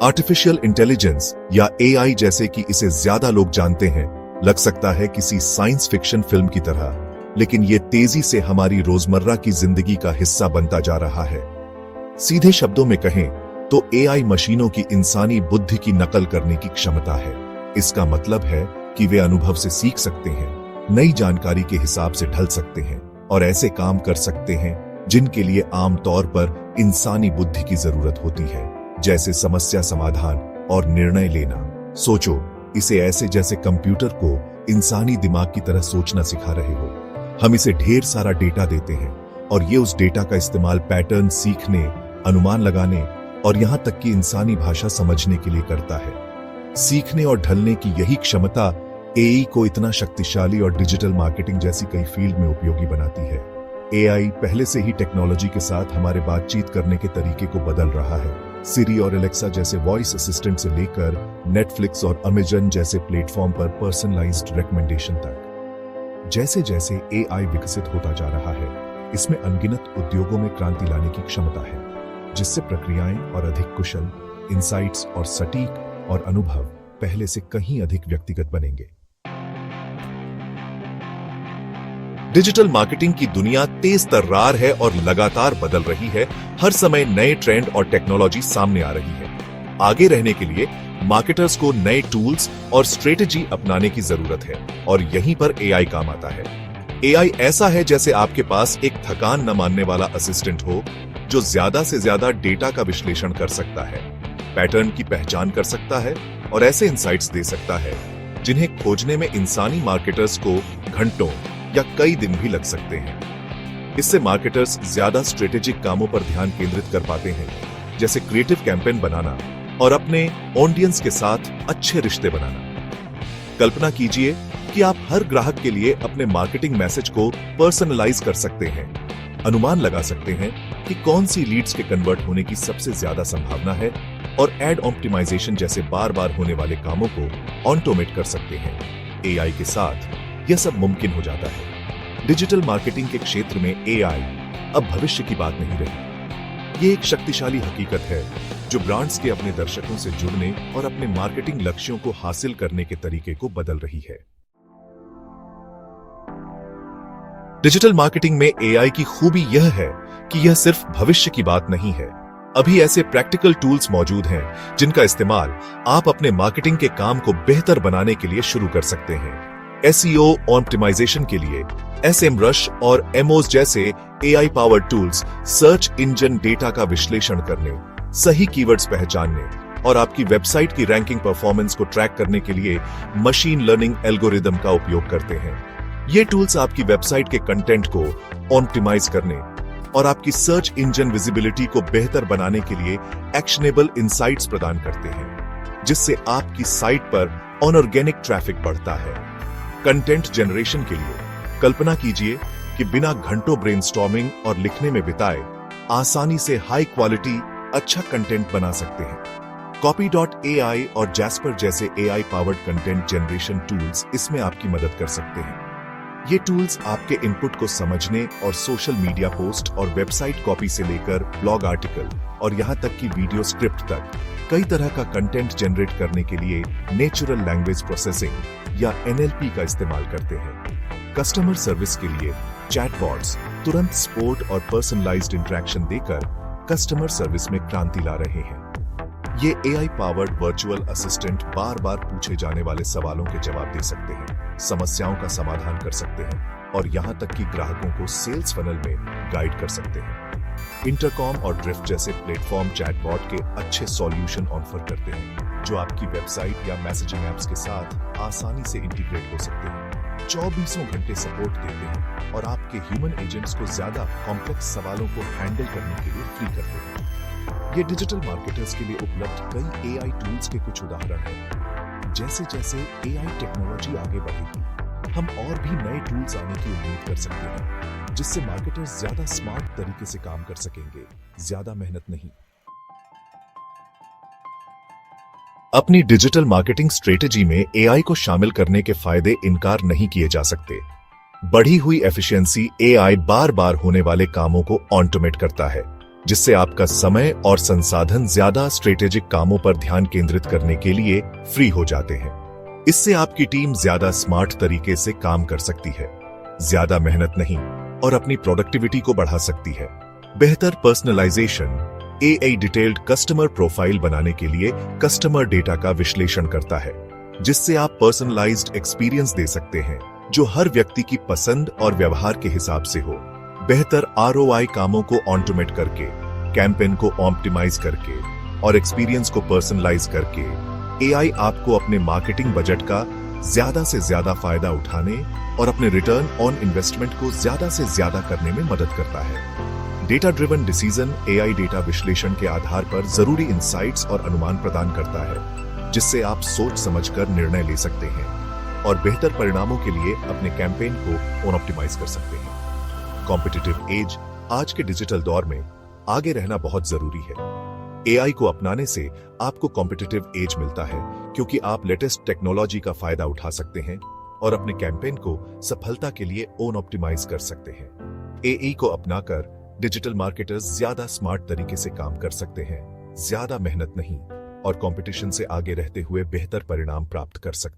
Artificial intelligence या AI जैसे कि इसे ज्यादा लोग जानते हैं, लग सकता है किसी साइंस फिक्शन फिल्म की तरह, लेकिन ये तेजी से हमारी रोजमर्रा की जिंदगी का हिस्सा बनता जा रहा है। सीधे शब्दों में कहें तो एआई मशीनों की इंसानी बुद्धि की नकल करने की क्षमता है। इसका मतलब है कि वे अनुभव से सीख सकते हैं, नई जानकारी के हिसाब से ढल सकते हैं और ऐसे काम कर सकते हैं जिनके लिए आमतौर पर इंसानी बुद्धि की जरूरत होती है, जैसे समस्या समाधान और निर्णय लेना। सोचो, इसे ऐसे जैसे कंप्यूटर को इंसानी दिमाग की तरह सोचना सिखा रहे हो। हम इसे ढेर सारा डेटा देते हैं और ये उस डेटा का इस्तेमाल पैटर्न सीखने, अनुमान लगाने और यहां तक कि इंसानी भाषा समझने के लिए करता है। सीखने और ढलने की यही क्षमता एआई को इतना शक्तिशाली और डिजिटल मार्केटिंग जैसी कई फील्ड में उपयोगी बनाती है। एआई पहले से ही टेक्नोलॉजी के साथ हमारे बातचीत करने के तरीके को बदल रहा है। सिरी और एलेक्सा जैसे वॉइस असिस्टेंट से लेकर नेटफ्लिक्स और अमेजन जैसे प्लेटफॉर्म पर पर्सनलाइज्ड रिकमेंडेशन तक। जैसे जैसे एआई विकसित होता जा रहा है, इसमें अनगिनत उद्योगों में क्रांति लाने की क्षमता है, जिससे प्रक्रियाएं और अधिक कुशल, इंसाइट्स और सटीक और अनुभव पहले से कहीं अधिक व्यक्तिगत बनेंगे। डिजिटल मार्केटिंग की दुनिया तेज तर्रार है और लगातार बदल रही है। हर समय नए ट्रेंड और टेक्नोलॉजी सामने आ रही है। आगे रहने के लिए मार्केटर्स को नए टूल्स और स्ट्रेटेजी अपनाने की जरूरत है और यहीं पर एआई काम आता है। एआई ऐसा है जैसे आपके पास एक थकान न मानने वाला असिस्टेंट हो, जो ज्यादा से ज्यादा डेटा का विश्लेषण कर सकता है, पैटर्न की पहचान कर सकता है और ऐसे इंसाइट्स दे सकता है जिन्हें खोजने में इंसानी मार्केटर्स को घंटों या कई दिन भी लग सकते हैं। इससे मार्केटर्स ज्यादा स्ट्रेटेजिक कामों पर ध्यान केंद्रित कर पाते हैं, जैसे क्रिएटिव कैंपेन बनाना और अपने ऑडियंस के साथ अच्छे रिश्ते बनाना। कल्पना कीजिए कि आप हर ग्राहक के लिए अपने मार्केटिंग मैसेज को पर्सनलाइज कर सकते हैं, अनुमान लगा सकते हैं कि कौन सी लीड्स के कन्वर्ट होने की सबसे ज्यादा संभावना है और एड ऑप्टिमाइजेशन जैसे बार बार होने वाले कामों को ऑटोमेट कर सकते हैं। एआई के साथ यह सब मुमकिन हो जाता है। डिजिटल मार्केटिंग के क्षेत्र में एआई अब भविष्य की बात नहीं रही। ये एक शक्तिशाली हकीकत है जो ब्रांड्स के अपने दर्शकों से जुड़ने और अपने मार्केटिंग लक्ष्यों को हासिल करने के तरीके को बदल रही है। डिजिटल मार्केटिंग में एआई की खूबी यह है कि यह सिर्फ भविष्य की बात नहीं है। अभी ऐसे प्रैक्टिकल टूल्स मौजूद हैं जिनका इस्तेमाल आप अपने मार्केटिंग के काम को बेहतर बनाने के लिए शुरू कर सकते हैं। एसईओ ऑप्टिमाइजेशन के लिए एसएमरश और एमओज जैसे AI powered tools search engine data का विश्लेषण करने, सही कीवर्ड्स पहचानने और आपकी वेबसाइट की रैंकिंग परफॉर्मेंस को ट्रैक करने के लिए मशीन लर्निंग एल्गोरिदम का उपयोग करते हैं। ये टूल्स आपकी वेबसाइट के कंटेंट को ऑप्टिमाइज करने और आपकी सर्च इंजन विजिबिलिटी को बेहतर बनाने के लिए एक्शनेबल इंसाइट्स प्रदान करते हैं, जिससे आपकी साइट पर ऑर्गेनिक ट्रैफिक बढ़ता है। कंटेंट जनरेशन के लिए कल्पना कीजिए कि बिना घंटों ब्रेनस्टॉर्मिंग और लिखने में बिताए आसानी से हाई क्वालिटी अच्छा कंटेंट बना सकते हैं। Copy.ai और Jasper जैसे AI powered content generation tools इसमें आपकी मदद कर सकते हैं। ये टूल्स आपके इनपुट को समझने और सोशल मीडिया पोस्ट और वेबसाइट कॉपी से लेकर ब्लॉग आर्टिकल और यहाँ तक कि वीडियो स्क्रिप्ट तक कई तरह का कंटेंट जनरेट करने के लिए नेचुरल लैंग्वेज प्रोसेसिंग या एनएलपी का इस्तेमाल करते हैं। कस्टमर सर्विस के लिए चैटबॉट्स तुरंत सपोर्ट और पर्सनलाइज्ड इंटरेक्शन देकर कस्टमर सर्विस में क्रांति ला रहे हैं। ये एआई पावर्ड वर्चुअल असिस्टेंट बार बार पूछे जाने वाले सवालों के जवाब दे सकते हैं, समस्याओं का समाधान कर सकते हैं और यहाँ तक कि ग्राहकों को सेल्स फनल में गाइड कर सकते हैं। इंटरकॉम और ड्रिफ्ट जैसे प्लेटफॉर्म चैटबॉट के अच्छे सॉल्यूशन ऑफर करते हैं, जो आपकी वेबसाइट या मैसेजिंग एप्स के साथ आसानी से इंटीग्रेट हो सकते हैं, 24 घंटे सपोर्ट देते हैं और आपके ह्यूमन एजेंट्स को ज्यादा कॉम्प्लेक्स सवालों को हैंडल करने के लिए फ्री करते हैं। ये डिजिटल मार्केटर्स के लिए उपलब्ध कई एआई टूल्स के कुछ उदाहरण हैं। जैसे जैसे एआई टेक्नोलॉजी आगे बढ़ेगी, हम और भी नए टूल्स आने की उम्मीद कर सकते हैं, जिससे मार्केटर्स ज्यादा स्मार्ट तरीके से काम कर सकेंगे, ज्यादा मेहनत नहीं। अपनी डिजिटल मार्केटिंग स्ट्रेटेजी में एआई को शामिल करने के फायदे इनकार नहीं किए जा सकते। बढ़ी हुई एफिशिएंसी, एआई बार बार होने वाले कामों को ऑटोमेट करता है, जिससे आपका समय और संसाधन ज्यादा स्ट्रेटेजिक कामों पर ध्यान केंद्रित करने के लिए फ्री हो जाते हैं। इससे आपकी टीम ज्यादा स्मार्ट तरीके से काम कर सकती है, ज्यादा मेहनत नहीं और अपनी प्रोडक्टिविटी को बढ़ा सकती है। बेहतर personalisation. AI detailed customer profile बनाने के लिए कस्टमर डेटा का विश्लेषण करता है, जिससे आप पर्सनलाइज्ड एक्सपीरियंस दे सकते हैं जो हर व्यक्ति की पसंद और व्यवहार के हिसाब से हो। बेहतर आरओआई कामों को ऑटोमेट करके, कैंपेन को ऑप्टिमाइज करके और एक्सपीरियंस को पर्सनलाइज करके एआई आपको अपने मार्केटिंग बजट का ज्यादा से ज्यादा फायदा उठाने और अपने रिटर्न ऑन इन्वेस्टमेंट को ज्यादा से ज्यादा करने में मदद करता है। Data driven decision. AI data विश्लेषण के आधार पर जरूरी इंसाइट्स और अनुमान प्रदान करता है, जिससे आप सोच समझकर निर्णय ले सकते हैं और बेहतर परिणामों के लिए अपने कैंपेन को ऑप्टिमाइज कर सकते हैं। Competitive as. आज के डिजिटल दौर में आगे रहना बहुत जरूरी है। एआई को अपनाने से आपको कॉम्पिटिटिव एज मिलता है, क्योंकि आप लेटेस्ट टेक्नोलॉजी का फायदा उठा सकते हैं और अपने कैंपेन को सफलता के लिए ऑप्टिमाइज कर सकते हैं। एआई को अपनाकर डिजिटल मार्केटर्स ज्यादा स्मार्ट तरीके से काम कर सकते हैं, ज्यादा मेहनत नहीं और कंपटीशन से आगे रहते हुए बेहतर परिणाम प्राप्त कर सकते हैं।